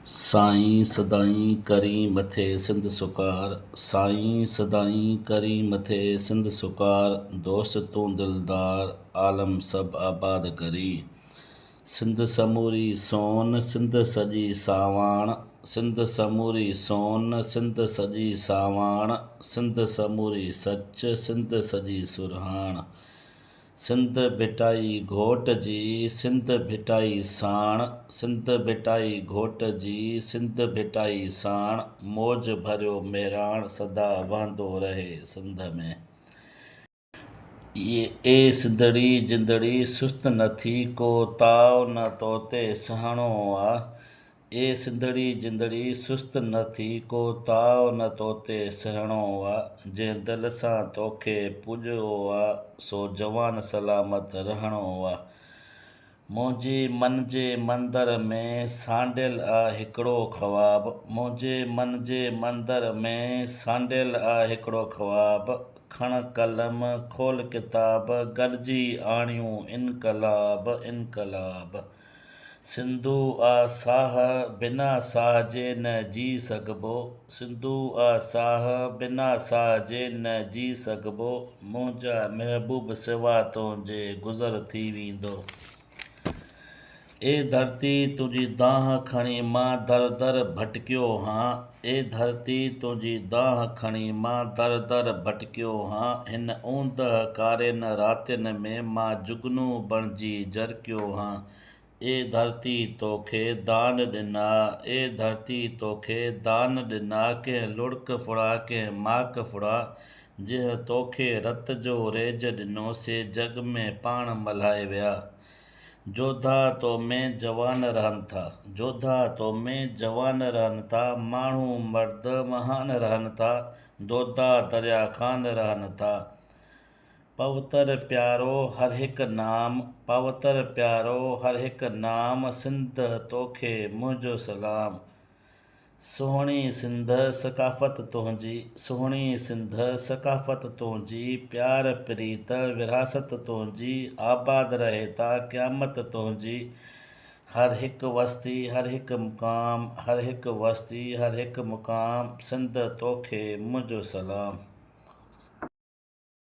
साईं सदाईं करी मथे सिंध सुकार, साईं सदाईं करी मथे सिंध सुकार, दोस्त तूं दिलदार आलम सब आबाद करी। सिंध समूरी सोन सिंध सजी सावाण, सिंध समूरी सोन सिंध सजी सावाण, सिंध समूरी सच सिंध सजी सुरहाण। सिंध भिटाई घोट जी सिंध भिटाई साण, सिंध भिटाई घोट जी सिंध भिटाई साण, मौज भरियो मेराण सदा वहंदो रहे सिंध में। ए सिंधड़ी जिंदड़ी सुस्त न थी, को ताव न तो ते सहणो आ। ए सिंधड़ी जिंदड़ी सुस्त न थी, को ताव न तो ते सहणो आ। जंहिं दिल सां तोखे पुॼियो आ, सो जवान सलामत रहणो आ। मुंहिंजे मन जे मंदर में सांडियल आ हिकिड़ो ख़्वाब, मुंहिंजे मन जे मंदर में सांडियल आ हिकिड़ो ख़्वाब। खण कलम खोल किताब, गॾिजी आणियूं इनकलाब इनकलाब। सिंधु आ साह बिना साह जे न जी सघिबो, सिंधु आ साह बिना साह जे न जी सघिबो। मुंहिंजा महबूब सिवा तुंहिंजे गुज़र थी वेंदो। ए धरती तुंहिंजी दाह खणी मां दर दर भटकियो हां, ए धरती तुंहिंजी दाह खणी मां दर दर भटकियो हां। हिन ऊंदह कारियुनि रातियुनि में मां जुगनू बणिजी जरकियो हां। ए धरती तोखे दान ॾिना, ए धरती तोखे दान ॾिना, कंहिं लुड़क फुड़ा कंहिं माक फुड़ा। जंहिं तोखे रत जो रेज ॾिनो, से जग में पाण मल्हाए विया। जोधा तो में जवान रहनि था, जोधा तो में जवान रहनि था, माण्हू मर्द महान रहनि था, दोधा दरिया ख़ान रहनि था। पवित्र प्यारो हर हिकु नाम, पवित्र प्यारो हर हिकु नाम, सिंध तोखे मुंहिंजो सलाम। सुहिणी सिंध सकाफ़त तुंहिंजी, सुहिणी सिंध सकाफ़त तुंहिंजी, प्यार प्रीत विरासत तुंहिंजी, आबाद रहे ता क़यामत तुंहिंजी। हर हिकु वस्ती हर हिकु मुक़ाम, हर हिकु वस्ती हर हिकु मुक़ाम, सिंध तोखे मुंहिंजो सलाम।